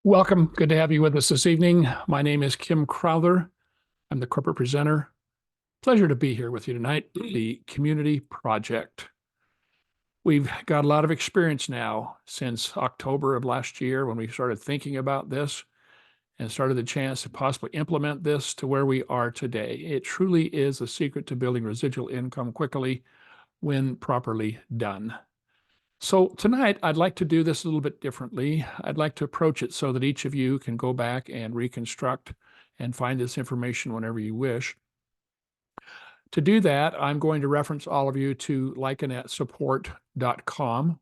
Welcome. Good to have you with us this evening. My name is Kim Crowther. I'm the corporate presenter. Pleasure to be here with you tonight. The Community Project. We've got a lot of experience now since October of last year when we started thinking about this and started the chance to possibly implement this to where we are today. It truly is a secret to building residual income quickly when properly done. So tonight, I'd like to do this a little bit differently. I'd like to approach it so that each of you can go back and reconstruct and find this information whenever you wish. To do that, I'm going to reference all of you to likenetsupport.com.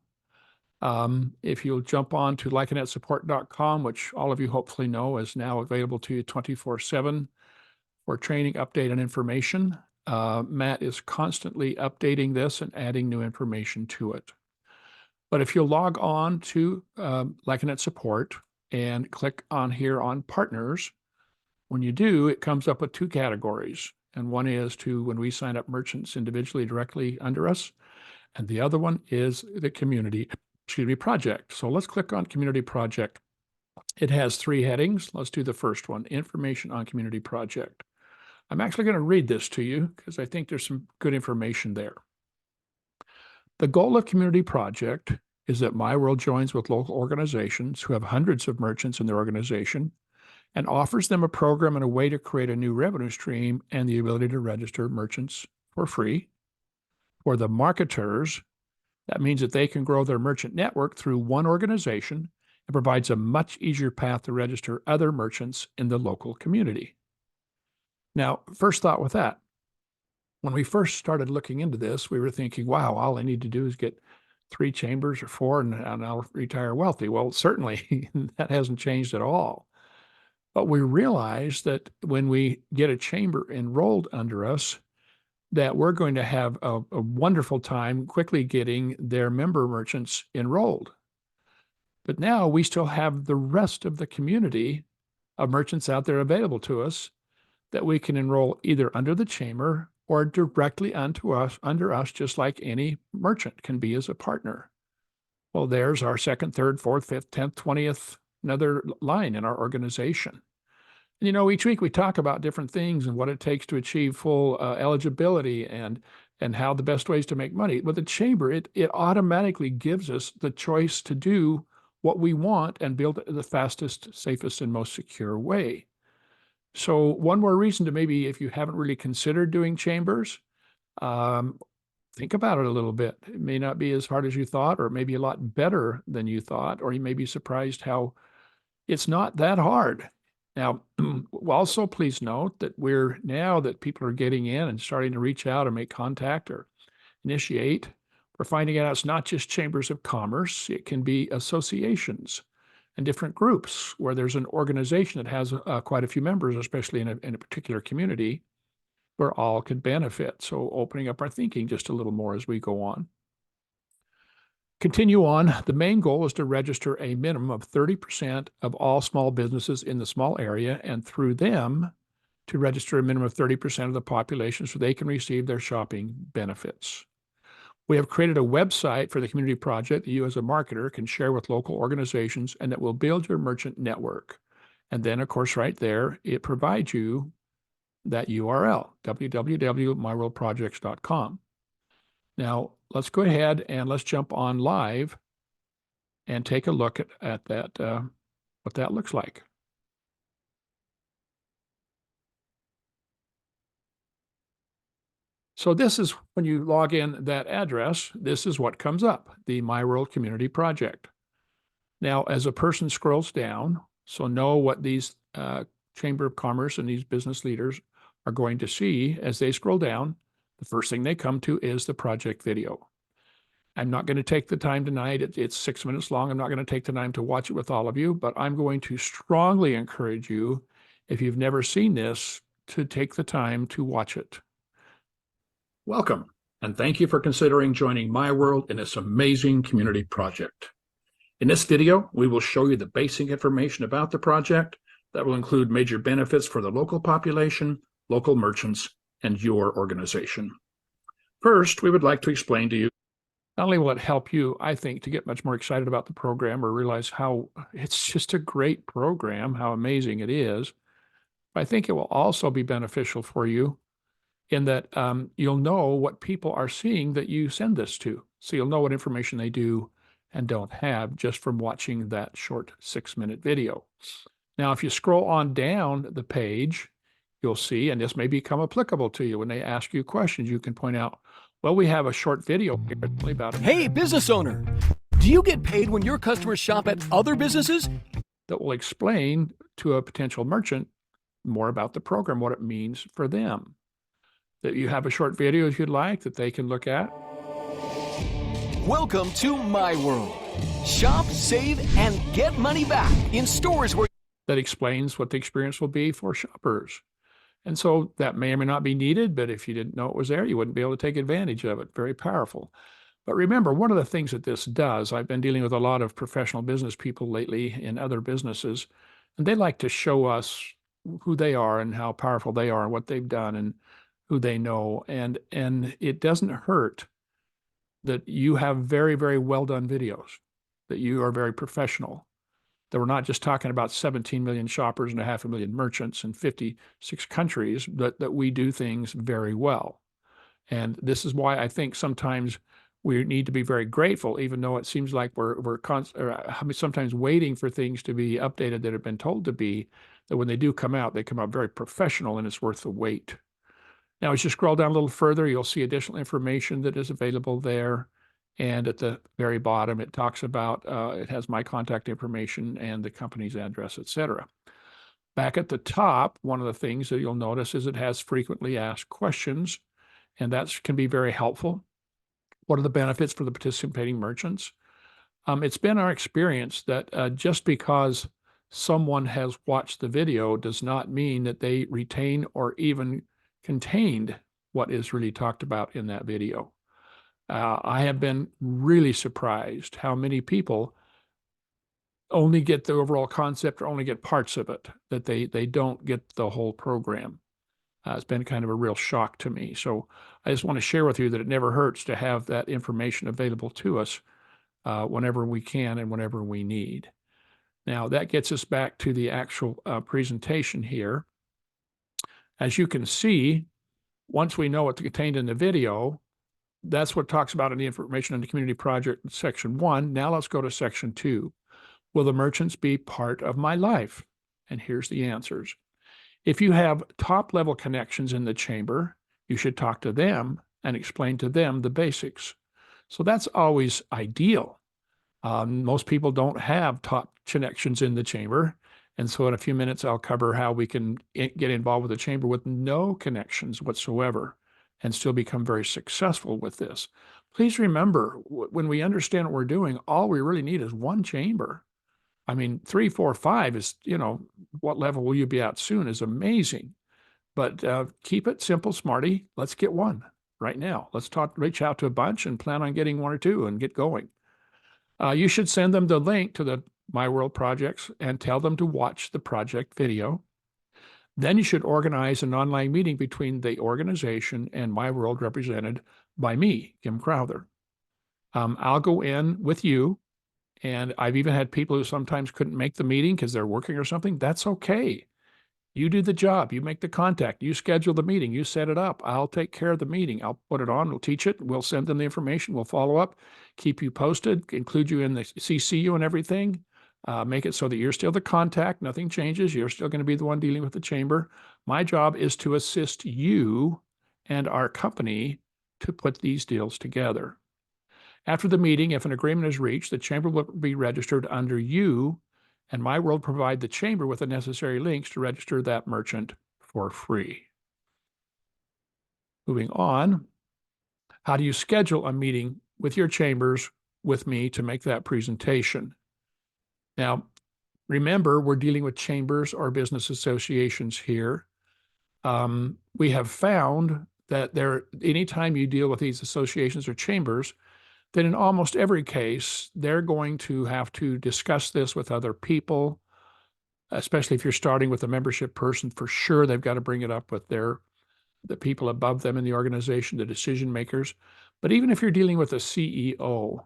If you'll jump on to likenetsupport.com, which all of you hopefully know is now available to you 24/7 for training, update, and information. Matt is constantly updating this and adding new information to it. But if you'll log on to Likened Support and click on here on Partners, when you do, it comes up with two categories. And one is to when we sign up merchants individually directly under us, and the other one is the community project. So let's click on Community Project. It has three headings. Let's do the first one, Information on Community Project. I'm actually going to read this to you because I think there's some good information there. The goal of Community Project is that myWorld joins with local organizations who have hundreds of merchants in their organization and offers them a program and a way to create a new revenue stream and the ability to register merchants for free. For the marketers, that means that they can grow their merchant network through one organization and provides a much easier path to register other merchants in the local community. Now, first thought with that. When we first started looking into this, we were thinking, wow, all I need to do is get 3 chambers or 4 and I'll retire wealthy. Well, certainly that hasn't changed at all. But we realized that when we get a chamber enrolled under us, that we're going to have a wonderful time quickly getting their member merchants enrolled. But now we still have the rest of the community of merchants out there available to us that we can enroll either under the chamber or directly under us, just like any merchant can be as a partner. Well, there's our second, third, fourth, fifth, 10th, 20th, another line in our organization. And, you know, each week we talk about different things and what it takes to achieve full eligibility and how the best ways to make money. With the chamber, it automatically gives us the choice to do what we want and build it the fastest, safest, and most secure way. So one more reason to maybe, if you haven't really considered doing chambers, think about it a little bit. It may not be as hard as you thought, or it may be a lot better than you thought, or you may be surprised how it's not that hard. Now, also please note that now that people are getting in and starting to reach out and make contact or initiate, we're finding out it's not just chambers of commerce, it can be associations and different groups where there's an organization that has quite a few members, especially in a particular community, where all could benefit. So opening up our thinking just a little more as we go on. Continue on. The main goal is to register a minimum of 30% of all small businesses in the small area, and through them to register a minimum of 30% of the population so they can receive their shopping benefits. We have created a website for the community project that you as a marketer can share with local organizations and that will build your merchant network. And then, of course, right there, it provides you that URL, www.myworldprojects.com. Now, let's go ahead and let's jump on live and take a look at that, what that looks like. So this is when you log in that address, this is what comes up, the myWorld Community Project. Now, as a person scrolls down, so know what these Chamber of Commerce and these business leaders are going to see as they scroll down. The first thing they come to is the project video. I'm not going to take the time tonight. It's 6 minutes long. I'm not going to take the time to watch it with all of you, but I'm going to strongly encourage you, if you've never seen this, to take the time to watch it. Welcome, and thank you for considering joining myWorld in this amazing community project. In this video, we will show you the basic information about the project that will include major benefits for the local population, local merchants, and your organization. First, we would like to explain to you Not only will it help you, I think, to get much more excited about the program or realize how it's just a great program, how amazing it is, but I think it will also be beneficial for you in that you'll know what people are seeing that you send this to. So you'll know what information they do and don't have just from watching that short 6-minute video. Now, if you scroll on down the page, you'll see, and this may become applicable to you when they ask you questions, you can point out, well, we have a short video here only about a minute Hey, business owner, do you get paid when your customers shop at other businesses? that will explain to a potential merchant more about the program, what it means for them. That you have a short video if you'd like that they can look at. Welcome to myWorld. Shop, save, and get money back in stores where That explains what the experience will be for shoppers. And so that may or may not be needed, but if you didn't know it was there, you wouldn't be able to take advantage of it. Very powerful. But remember, one of the things that this does, I've been dealing with a lot of professional business people lately in other businesses, and they like to show us who they are and how powerful they are and what they've done and who they know. And it doesn't hurt that you have very, very well done videos, that you are very professional, that we're not just talking about 17 million shoppers and 500,000 merchants in 56 countries, but that we do things very well. And this is why I think sometimes we need to be very grateful, even though it seems like we're sometimes waiting for things to be updated that have been told to be, that when they do come out, they come out very professional and it's worth the wait. Now, as you scroll down a little further, you'll see additional information that is available there. And at the very bottom, it talks about, it has my contact information and the company's address, et cetera. Back at the top, one of the things that you'll notice is it has frequently asked questions, and that can be very helpful. What are the benefits for the participating merchants? It's been our experience that just because someone has watched the video does not mean that they retain or even contained what is really talked about in that video. I have been really surprised how many people only get the overall concept or only get parts of it, that they don't get the whole program. It's been kind of a real shock to me. So I just want to share with you that it never hurts to have that information available to us whenever we can and whenever we need. Now, that gets us back to the actual presentation here. As you can see, once we know what's contained in the video, that's what talks about in the information on the community project in section 1. Now let's go to section 2. Will the merchants be part of my life? And here's the answers. If you have top-level connections in the chamber, you should talk to them and explain to them the basics. So that's always ideal. Most people don't have top connections in the chamber. And so in a few minutes, I'll cover how we can get involved with the chamber with no connections whatsoever and still become very successful with this. Please remember, when we understand what we're doing, all we really need is one chamber. I mean, 3, 4, 5 is, what level will you be at soon is amazing. But keep it simple, smarty. Let's get one right now. Let's reach out to a bunch and plan on getting 1 or 2 and get going. You should send them the link to the myWorld projects and tell them to watch the project video. Then you should organize an online meeting between the organization and myWorld represented by me, Kim Crowther. I'll go in with you, and I've even had people who sometimes couldn't make the meeting because they're working or something. That's okay. You do the job. You make the contact. You schedule the meeting. You set it up. I'll take care of the meeting. I'll put it on. We'll teach it. We'll send them the information. We'll follow up, keep you posted, include you in the CC you and everything. Make it so that you're still the contact. Nothing changes. You're still going to be the one dealing with the chamber. My job is to assist you and our company to put these deals together. After the meeting, if an agreement is reached, the chamber will be registered under you, and myWorld provide the chamber with the necessary links to register that merchant for free. Moving on, how do you schedule a meeting with your chambers with me to make that presentation? Now, remember, we're dealing with chambers or business associations here. We have found that anytime you deal with these associations or chambers, then in almost every case, they're going to have to discuss this with other people, especially if you're starting with a membership person. For sure, they've got to bring it up with the people above them in the organization, the decision makers. But even if you're dealing with a CEO,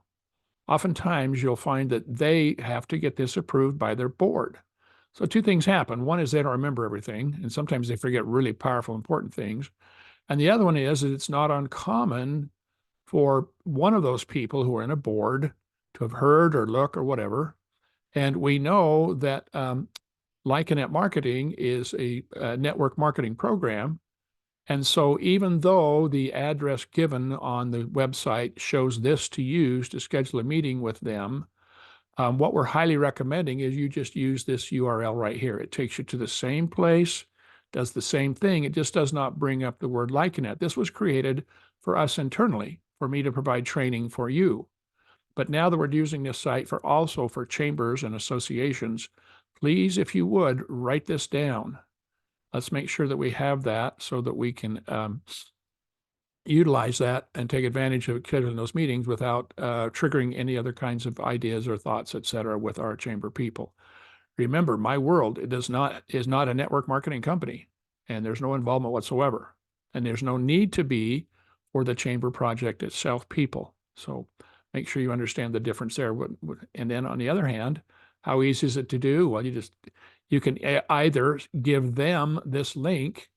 oftentimes you'll find that they have to get this approved by their board. So two things happen. One is they don't remember everything, and sometimes they forget really powerful, important things. And the other one is that it's not uncommon for one of those people who are in a board to have heard or look or whatever. And we know that Lycanet Marketing is a network marketing program. And so even though the address given on the website shows this to use to schedule a meeting with them, what we're highly recommending is you just use this URL right here. It takes you to the same place, does the same thing. It just does not bring up the word Lycanet. This was created for us internally, for me to provide training for you. But now that we're using this site for also for chambers and associations, please, if you would, write this down. Let's make sure that we have that so that we can utilize that and take advantage of scheduling those meetings without triggering any other kinds of ideas or thoughts, et cetera, with our chamber people. Remember, myWorld is not a network marketing company, and there's no involvement whatsoever. And there's no need to be for the chamber project itself people. So make sure you understand the difference there. And then on the other hand, how easy is it to do? Well, you can either give them this link,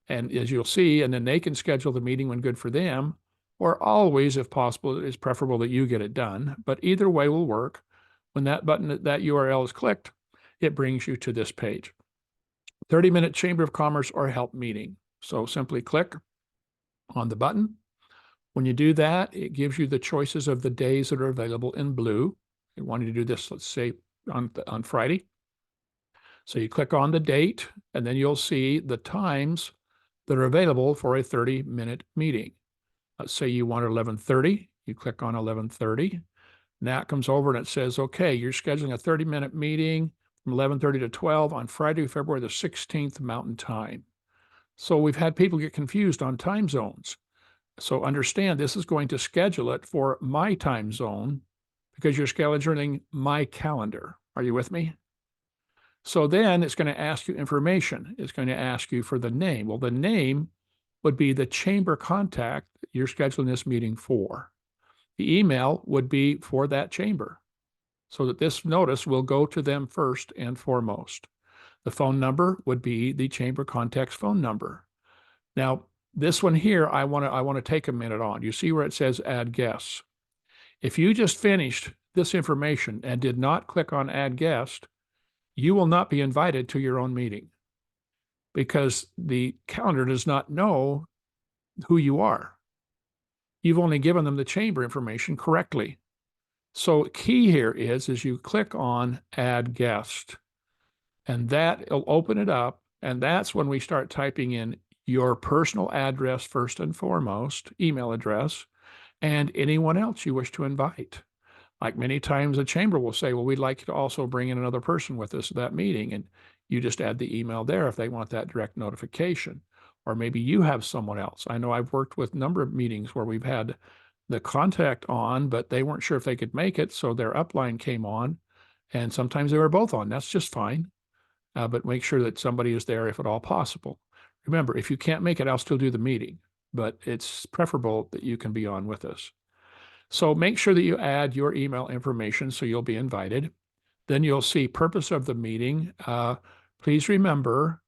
and as you'll see, and then they can schedule the meeting when good for them, or always, if possible, it's preferable that you get it done. But either way will work. When that button, that URL is clicked, it brings you to this page. 30-minute Chamber of Commerce or help meeting. So simply click on the button. When you do that, it gives you the choices of the days that are available in blue. You want to do this, let's say, on Friday. So you click on the date, and then you'll see the times that are available for a 30-minute meeting. Let's say you want 11:30. You click on 11:30. Now it comes over and it says, okay, you're scheduling a 30-minute meeting from 11:30 to 12 on Friday, February the 16th Mountain Time. So we've had people get confused on time zones. So understand this is going to schedule it for my time zone because you're scheduling my calendar. Are you with me? So then it's going to ask you information. It's going to ask you for the name. Well, the name would be the chamber contact you're scheduling this meeting for. The email would be for that chamber so that this notice will go to them first and foremost. The phone number would be the chamber contact's phone number. Now, this one here, I want to take a minute on. You see where it says add guests. If you just finished this information and did not click on add guest, you will not be invited to your own meeting because the calendar does not know who you are. You've only given them the chamber information correctly. So key here is you click on add guest, and that will open it up. And that's when we start typing in your personal address first and foremost, email address, and anyone else you wish to invite. Like many times a chamber will say, well, we'd like to also bring in another person with us at that meeting. And you just add the email there if they want that direct notification. Or maybe you have someone else. I know I've worked with a number of meetings where we've had the contact on, but they weren't sure if they could make it. So their upline came on, and sometimes they were both on. That's just fine. But make sure that somebody is there if at all possible. Remember, if you can't make it, I'll still do the meeting, but it's preferable that you can be on with us. So make sure that you add your email information so you'll be invited. Then you'll see purpose of the meeting. Please remember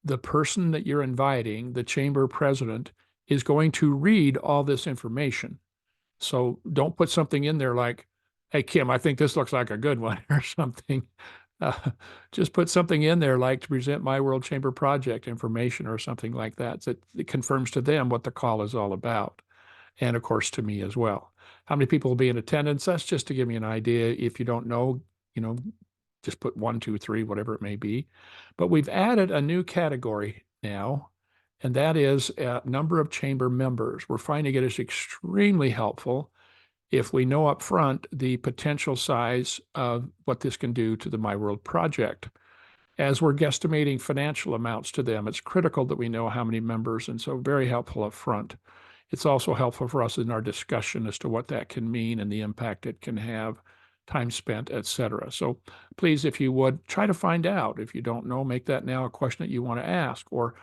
the person that you're inviting, the chamber president, is going to read all this information. So don't put something in there like, hey, Kim, I think this looks like a good one or something. Just put something in there like to present myWorld Chamber project information or something like that. So it confirms to them what the call is all about. And of course, to me as well. How many people will be in attendance? That's just to give me an idea. If you don't know, just put 1, 2, 3, whatever it may be. But we've added a new category now, and that is a number of chamber members. We're finding it is extremely helpful if we know up front the potential size of what this can do to the myWorld project. As we're guesstimating financial amounts to them, it's critical that we know how many members, and so very helpful up front. It's also helpful for us in our discussion as to what that can mean and the impact it can have time spent, etc. So please, if you would, try to find out. If you don't know, make that now a question that you want to ask. Or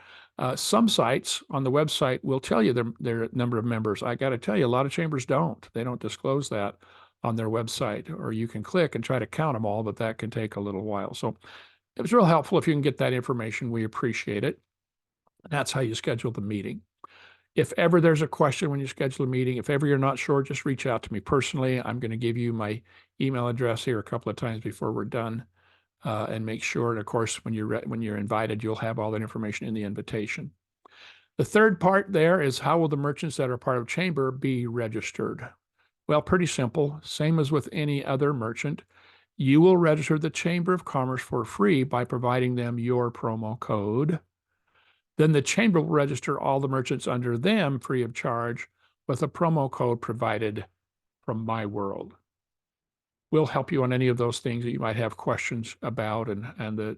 some sites on the website will tell you their number of members. I got to tell you, a lot of chambers don't. They don't disclose that on their website, or you can click and try to count them all, but that can take a little while. So it was real helpful if you can get that information. We appreciate it. That's how you schedule the meeting. If ever there's a question when you schedule a meeting, if ever you're not sure, just reach out to me personally. I'm going to give you my email address here a couple of times before we're done, and make sure. And of course, when you're invited, you'll have all that information in the invitation. The third part there is, how will the merchants that are part of Chamber be registered? Well, pretty simple. Same as with any other merchant. You will register the Chamber of Commerce for free by providing them your promo code. Then the Chamber will register all the merchants under them free of charge with a promo code provided from myWorld. We'll help you on any of those things that you might have questions about, and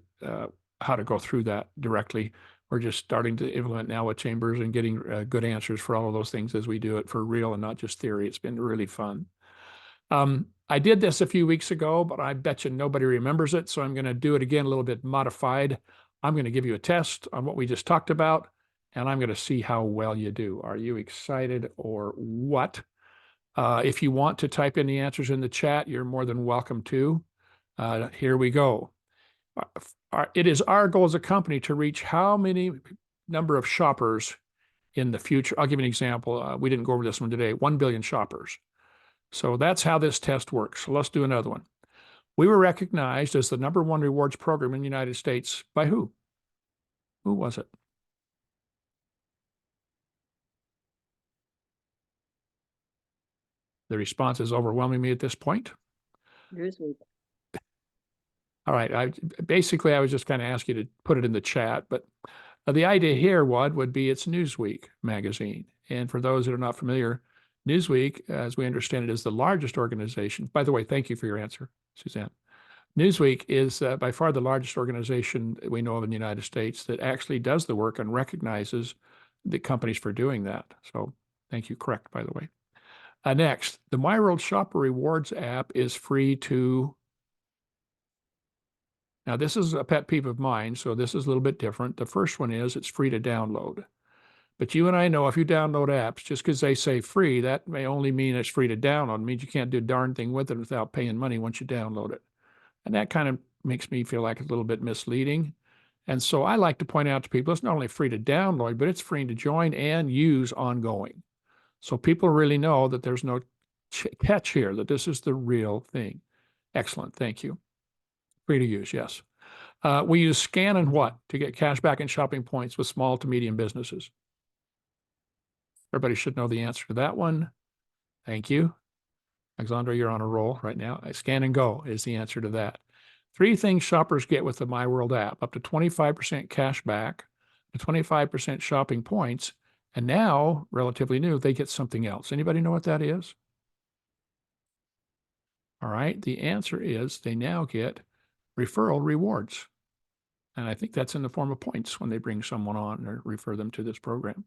how to go through that directly. We're just starting to implement now with Chambers and getting good answers for all of those things as we do it for real and not just theory. It's been really fun. I did this a few weeks ago, but I bet you nobody remembers it. So I'm going to do it again, a little bit modified. I'm going to give you a test on what we just talked about, and I'm going to see how well you do. Are you excited or what? If you want to type in the answers in the chat, you're more than welcome to. Here we go. It is our goal as a company to reach how many number of shoppers in the future? I'll give you an example. We didn't go over this one today. 1 billion shoppers. So that's how this test works. So let's do another one. We were recognized as the #1 rewards program in the United States by who? Who was it? The response is overwhelming me at this point. Newsweek. All right. I was just kind of asking you to put it in the chat, but the idea here would be it's Newsweek magazine. And for those that are not familiar, Newsweek, as we understand it, is the largest organization. By the way, thank you for your answer, Suzanne. Newsweek is by far the largest organization we know of in the United States that actually does the work and recognizes the companies for doing that. So thank you. Correct, by the way. Next, the myWorld Shopper Rewards app is free to. Now, this is a pet peeve of mine, so this is a little bit different. The first one is it's free to download. But you and I know if you download apps, just because they say free, that may only mean it's free to download. It means you can't do a darn thing with it without paying money once you download it. And that kind of makes me feel like it's a little bit misleading. And so I like to point out to people, it's not only free to download, but it's free to join and use ongoing. So people really know that there's no catch here, that this is the real thing. Excellent. Thank you. Free to use, yes. We use Scan and What to get cash back and shopping points with small to medium businesses. Everybody should know the answer to that one. Thank you. Alexandra, you're on a roll right now. Scan and Go is the answer to that. 3 things shoppers get with the myWorld app: up to 25% cash back, to 25% shopping points, and now, relatively new, they get something else. Anybody know what that is? All right, the answer is they now get referral rewards. And I think that's in the form of points when they bring someone on or refer them to this program.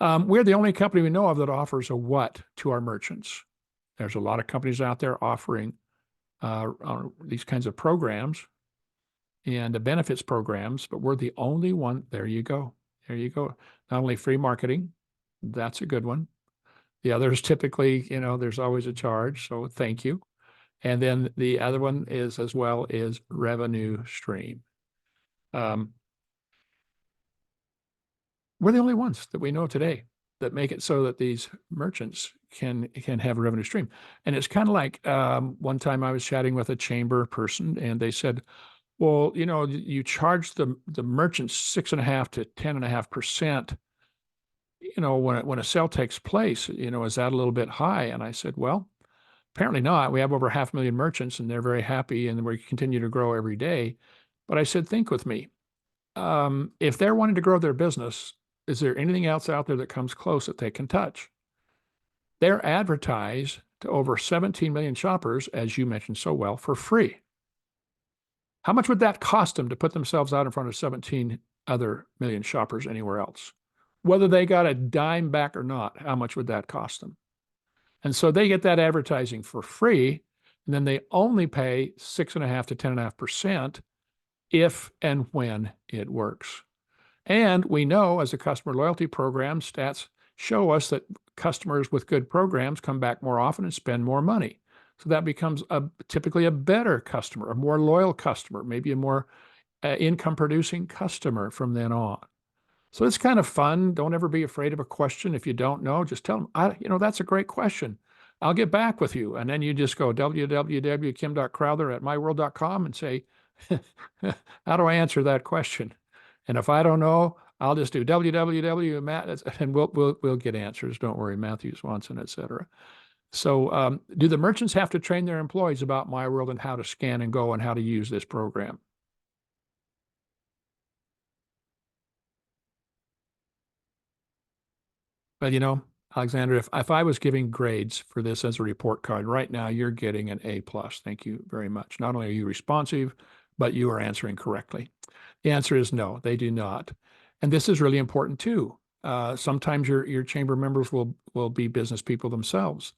We're the only company we know of that offers a what to our merchants. There's a lot of companies out there offering these kinds of programs and the benefits programs, but we're the only one. There you go. There you go. Not only free marketing, that's a good one. The others typically, there's always a charge, so thank you. And then the other one is as well is revenue stream. We're the only ones that we know today that make it so that these merchants can have a revenue stream. And it's kind of like one time I was chatting with a chamber person, and they said, well, you charge the merchants 6.5 to 10.5%, when a sale takes place, is that a little bit high? And I said, well, apparently not. We have over 500,000 merchants, and they're very happy, and we continue to grow every day. But I said, think with me. If they're wanting to grow their business, is there anything else out there that comes close that they can touch? They're advertised to over 17 million shoppers, as you mentioned so well, for free. How much would that cost them to put themselves out in front of 17 other million shoppers anywhere else? Whether they got a dime back or not, how much would that cost them? And so they get that advertising for free. And then they only pay 6.5 to 10.5% if and when it works. And we know as a customer loyalty program, stats show us that customers with good programs come back more often and spend more money. So that becomes typically a better customer, a more loyal customer, maybe a more income producing customer from then on. So it's kind of fun. Don't ever be afraid of a question. If you don't know, just tell them, that's a great question. I'll get back with you. And then you just go www.kim.crowther@myworld.com and say, how do I answer that question? And if I don't know, I'll just do www.matt, and we'll get answers. Don't worry, Matthew Swanson, et cetera. So do the merchants have to train their employees about myWorld and how to scan and go and how to use this program? But Alexander, if I was giving grades for this as a report card, right now you're getting an A+. Thank you very much. Not only are you responsive, but you are answering correctly. The answer is no, they do not. And this is really important too. Sometimes your chamber members will be business people themselves,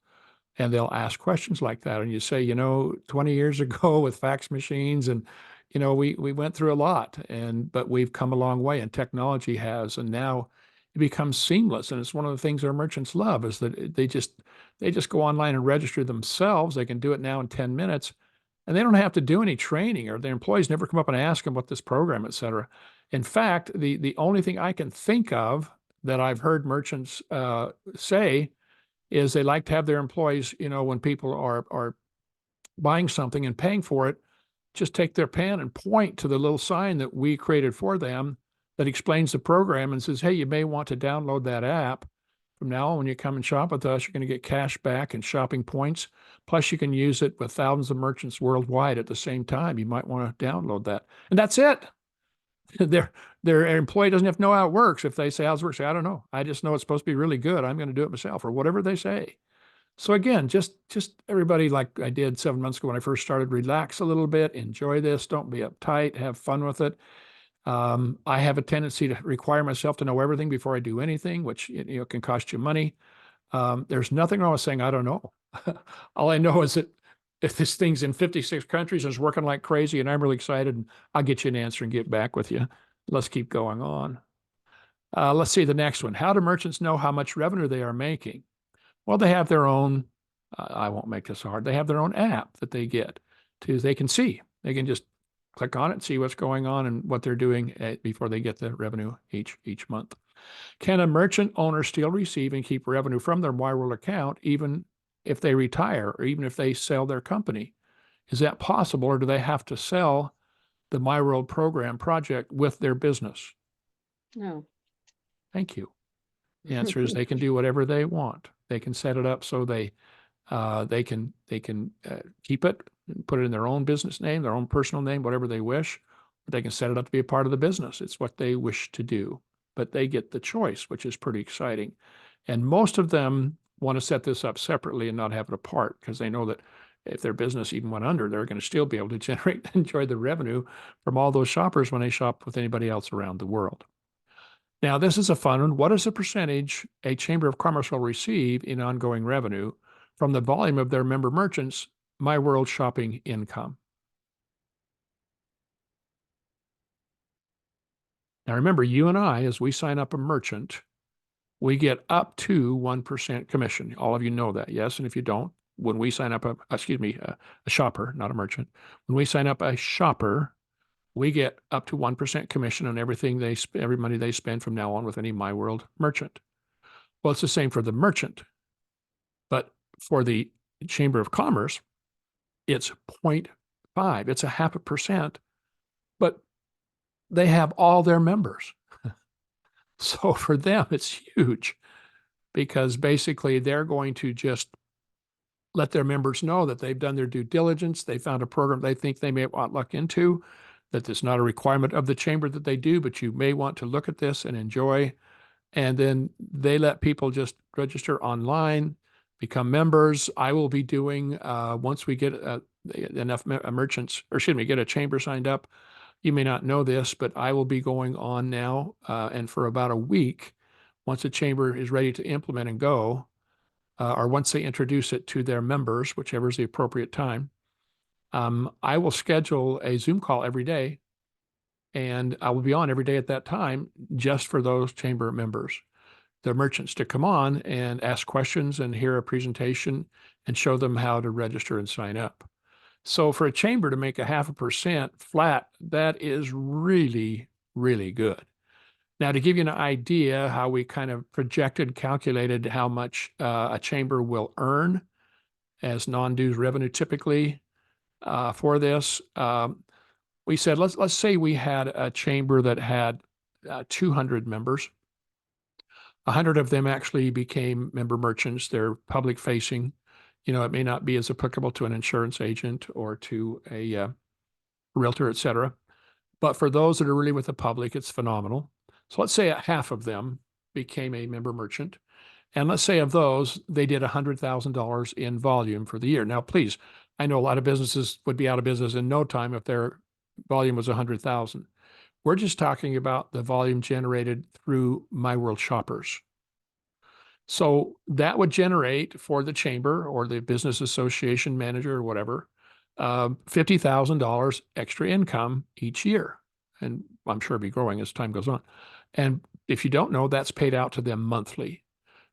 and they'll ask questions like that. And you say, 20 years ago with fax machines, and we went through a lot, but we've come a long way, and technology has, and now it becomes seamless. And it's one of the things our merchants love is that they just go online and register themselves. They can do it now in 10 minutes, and they don't have to do any training, or their employees never come up and ask them what this program, et cetera. In fact, the only thing I can think of that I've heard merchants say is they like to have their employees, when people are buying something and paying for it, just take their pen and point to the little sign that we created for them that explains the program and says, hey, you may want to download that app. From now on, when you come and shop with us, you're going to get cash back and shopping points. Plus, you can use it with thousands of merchants worldwide at the same time. You might want to download that. And that's it. Their employee doesn't have to know how it works. If they say, how's it work? Say, I don't know. I just know it's supposed to be really good. I'm going to do it myself, or whatever they say. So again, just everybody, like I did 7 months ago when I first started, relax a little bit, enjoy this. Don't be uptight, have fun with it. I have a tendency to require myself to know everything before I do anything, which can cost you money. There's nothing wrong with saying, I don't know. All I know is that if this thing's in 56 countries and is working like crazy and I'm really excited, and I'll get you an answer and get back with you. Let's keep going on. Let's see the next one. How do merchants know how much revenue they are making? Well, they have their own, I won't make this hard, they have their own app that they get they can see. They can just click on it, see what's going on and what they're doing before they get the revenue each month. Can a merchant owner still receive and keep revenue from their myWorld account even if they retire or even if they sell their company? Is that possible, or do they have to sell the myWorld program project with their business? No. Thank you. The answer is they can do whatever they want. They can set it up so they can keep it and put it in their own business name, their own personal name, whatever they wish. But they can set it up to be a part of the business. It's what they wish to do, but they get the choice, which is pretty exciting. And most of them want to set this up separately and not have it apart, because they know that if their business even went under, they're going to still be able to enjoy the revenue from all those shoppers when they shop with anybody else around the world. Now, this is a fun one. What is the percentage a Chamber of Commerce will receive in ongoing revenue from the volume of their member merchants' myWorld shopping income? Now, remember, you and I, as we sign up a merchant, we get up to 1% commission. All of you know that, yes? And if you don't, when we sign up a shopper, not a merchant, when we sign up a shopper, we get up to 1% commission on everything every money they spend from now on with any myWorld merchant. Well, it's the same for the merchant, but for the Chamber of Commerce, it's 0.5. It's 0.5%, but they have all their members. So for them, it's huge, because basically they're going to just let their members know that they've done their due diligence. They found a program they think they may want to look into, that it's not a requirement of the chamber that they do, but you may want to look at this and enjoy. And then they let people just register online, become members. I will be doing, once we get enough merchants, or excuse me, get a chamber signed up. You may not know this, but I will be going on now, and for about a week, once the chamber is ready to implement and go, or once they introduce it to their members, whichever is the appropriate time, I will schedule a Zoom call every day, and I will be on every day at that time just for those chamber members, the merchants, to come on and ask questions and hear a presentation and show them how to register and sign up. So for a chamber to make a 0.5% flat, that is really, really good. Now, to give you an idea how we kind of projected, calculated how much a chamber will earn as non-dues revenue typically for this, we said, let's say we had a chamber that had 200 members. 100 of them actually became member merchants. They're public facing. It may not be as applicable to an insurance agent or to a realtor, et cetera. But for those that are really with the public, it's phenomenal. So let's say half of them became a member merchant. And let's say of those, they did $100,000 in volume for the year. Now, please, I know a lot of businesses would be out of business in no time if their volume was 100,000. We're just talking about the volume generated through myWorld shoppers. So that would generate for the chamber or the business association manager or whatever, $50,000 extra income each year. And I'm sure it'll be growing as time goes on. And if you don't know, that's paid out to them monthly.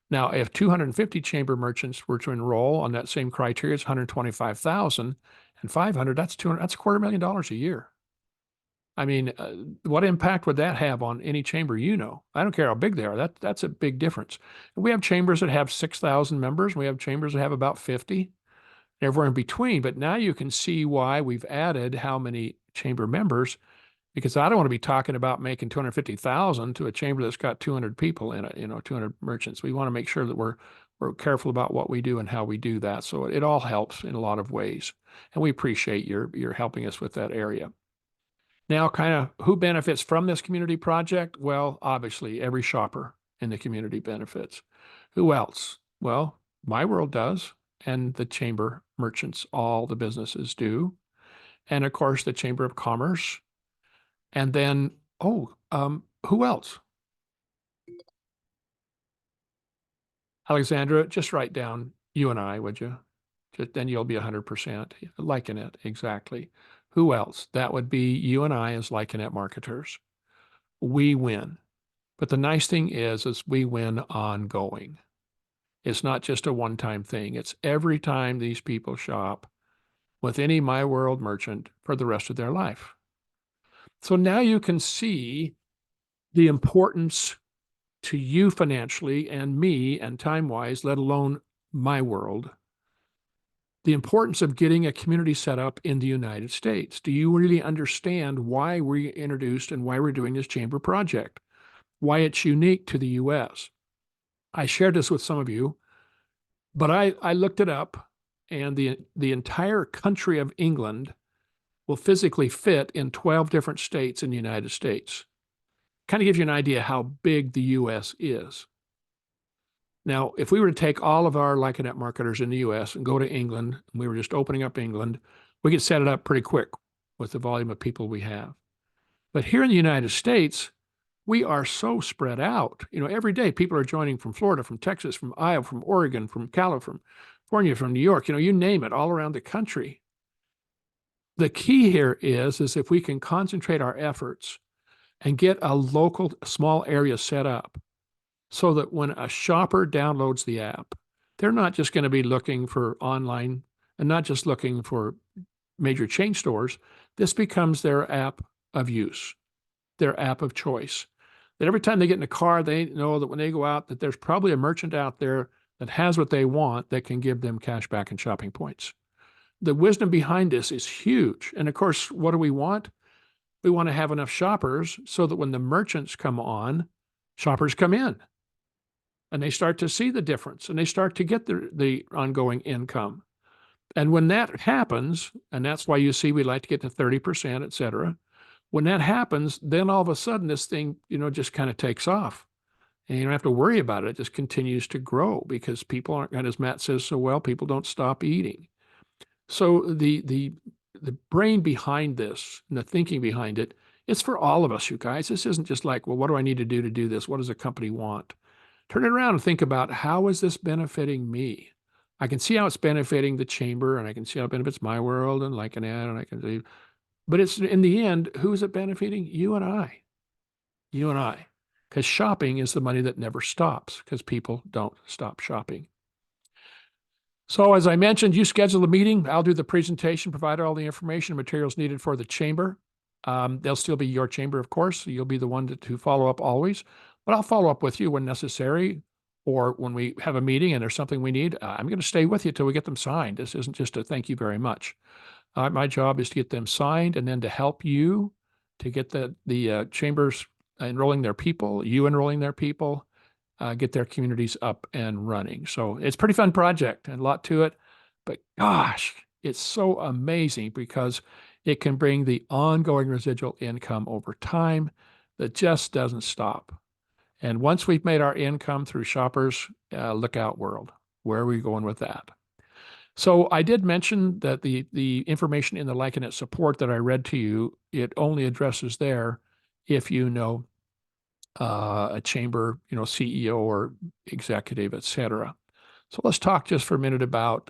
Now, if 250 chamber merchants were to enroll on that same criteria, it's 125,000 and 500, that's $250,000 a year. I mean, what impact would that have on any chamber? I don't care how big they are. That's a big difference. And we have chambers that have 6,000 members. We have chambers that have about 50, everywhere in between. But now you can see why we've added how many chamber members, because I don't want to be talking about making 250,000 to a chamber that's got 200 people in it, 200 merchants. We want to make sure that we're careful about what we do and how we do that. So it all helps in a lot of ways. And we appreciate your helping us with that area. Now, kind of who benefits from this community project? Well, obviously, every shopper in the community benefits. Who else? Well, myWorld does, and the chamber merchants, all the businesses do. And of course, the Chamber of Commerce. And then, who else? Alexandra, just write down you and I, would you? Then you'll be 100%. Liking it, exactly. Who else? That would be you and I as Liken-It marketers. We win. But the nice thing is we win ongoing. It's not just a one-time thing. It's every time these people shop with any myWorld merchant for the rest of their life. So now you can see the importance to you financially and me and time-wise, let alone myWorld, the importance of getting a community set up in the United States. Do you really understand why we introduced and why we're doing this chamber project? Why it's unique to the US? I shared this with some of you, but I looked it up, and the entire country of England will physically fit in 12 different states in the United States. Kind of gives you an idea how big the US is. Now, if we were to take all of our Liken-It marketers in the US and go to England, and we were just opening up England, we could set it up pretty quick with the volume of people we have. But here in the United States, we are so spread out. Every day people are joining from Florida, from Texas, from Iowa, from Oregon, from California, from New York, you name it, all around the country. The key here is if we can concentrate our efforts and get a local small area set up, so that when a shopper downloads the app, they're not just going to be looking for online and not just looking for major chain stores. This becomes their app of use, their app of choice. That every time they get in a car, they know that when they go out, that there's probably a merchant out there that has what they want that can give them cash back and shopping points. The wisdom behind this is huge. And of course, what do we want? We want to have enough shoppers so that when the merchants come on, shoppers come in. And they start to see the difference, and they start to get the ongoing income. And when that happens, and that's why you see we like to get to 30%, et cetera. When that happens, then all of a sudden this thing, just kind of takes off. And you don't have to worry about it. It just continues to grow because people aren't, and as Matt says so well, people don't stop eating. So the brain behind this and the thinking behind it, it's for all of us, you guys. This isn't just like, well, what do I need to do this? What does a company want? Turn it around and think about, how is this benefiting me? I can see how it's benefiting the chamber, and I can see how it benefits myWorld and Lycanet, and I can see, but it's in the end, who's it benefiting? You and I. You and I. Because shopping is the money that never stops because people don't stop shopping. So as I mentioned, you schedule a meeting. I'll do the presentation, provide all the information and materials needed for the chamber. They'll still be your chamber, of course. So you'll be the one to follow up always, but I'll follow up with you when necessary or when we have a meeting and there's something we need. I'm going to stay with you till we get them signed. This isn't just a thank you very much. My job is to get them signed and then to help you to get the chambers enrolling their people, you enrolling their people, get their communities up and running. So it's a pretty fun project and a lot to it. But gosh, it's so amazing because it can bring the ongoing residual income over time that just doesn't stop. And once we've made our income through shoppers, look out world. Where are we going with that? So I did mention that the information in the Lycanet support that I read to you, it only addresses there if you know a chamber, CEO or executive, et cetera. So let's talk just for a minute about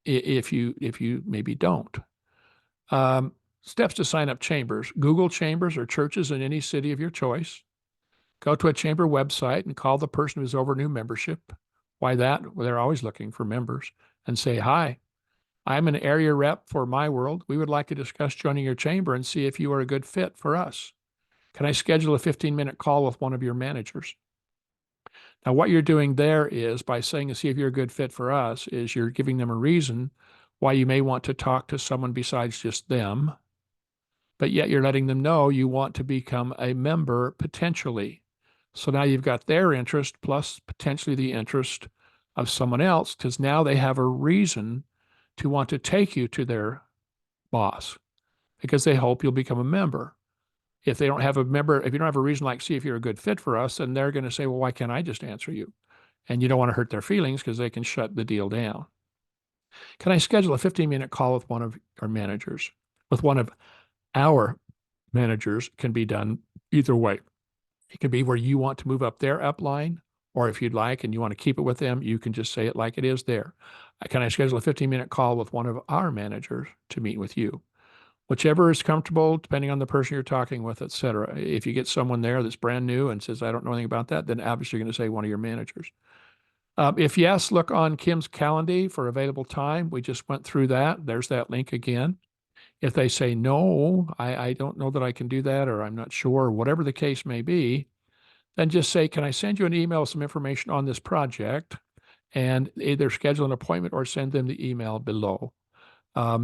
if you maybe don't. Steps to sign up chambers. Google chambers or churches in any city of your choice. Go to a chamber website and call the person who's over new membership. Why that? Well, they're always looking for members and say, hi, I'm an area rep for myWorld. We would like to discuss joining your chamber and see if you are a good fit for us. Can I schedule a 15-minute call with one of your managers? Now, what you're doing there is by saying to see if you're a good fit for us is you're giving them a reason why you may want to talk to someone besides just them, but yet you're letting them know you want to become a member potentially. So now you've got their interest plus potentially the interest of someone else because now they have a reason to want to take you to their boss because they hope you'll become a member. If they don't have a member, if you don't have a reason like, see if you're a good fit for us, then they're going to say, well, why can't I just answer you? And you don't want to hurt their feelings because they can shut the deal down. Can I schedule a 15-minute call with one of our managers? With one of our managers can be done either way. It can be where you want to move up their upline, or if you'd like and you want to keep it with them, you can just say it like it is there. Can I schedule a 15-minute call with one of our managers to meet with you? Whichever is comfortable, depending on the person you're talking with, et cetera. If you get someone there that's brand new and says, I don't know anything about that, then obviously you're going to say one of your managers. If yes, look on Kim's calendar for available time. We just went through that. There's that link again. If they say, no, I don't know that I can do that, or I'm not sure, whatever the case may be, then just say, can I send you an email with some information on this project? And either schedule an appointment or send them the email below.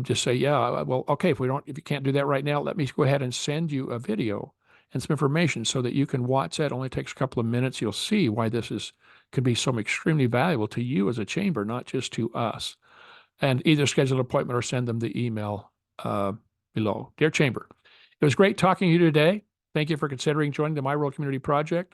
Just say, yeah, well, okay, if you can't do that right now, let me go ahead and send you a video and some information so that you can watch that. It only takes a couple of minutes. You'll see why this could be so extremely valuable to you as a chamber, not just to us. And either schedule an appointment or send them the email below. Dear Chamber, it was great talking to you today. Thank you for considering joining the myWorld Community Project.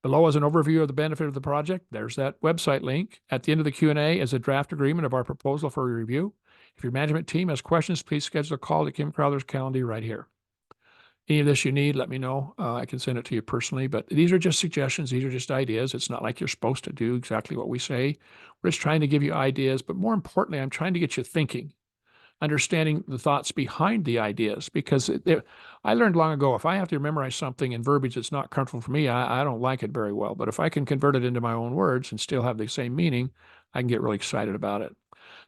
Below is an overview of the benefit of the project. There's that website link. At the end of the Q&A is a draft agreement of our proposal for review. If your management team has questions, please schedule a call to Kim Crowther's calendar right here. Any of this you need, let me know. I can send it to you personally, but these are just suggestions. These are just ideas. It's not like you're supposed to do exactly what we say. We're just trying to give you ideas, but more importantly, I'm trying to get you thinking, understanding the thoughts behind the ideas, because I learned long ago, if I have to memorize something in verbiage that's not comfortable for me, I don't like it very well. But if I can convert it into my own words and still have the same meaning, I can get really excited about it.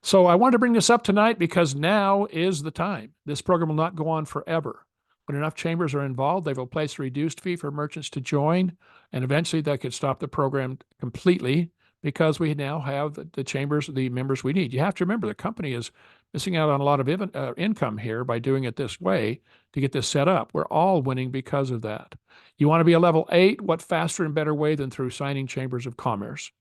So I wanted to bring this up tonight because now is the time. This program will not go on forever. When enough chambers are involved, they will place a reduced fee for merchants to join, and eventually that could stop the program completely because we now have the chambers, the members we need. You have to remember the company is missing out on a lot of income here by doing it this way to get this set up. We're all winning because of that. You want to be a level 8? What faster and better way than through signing chambers of commerce?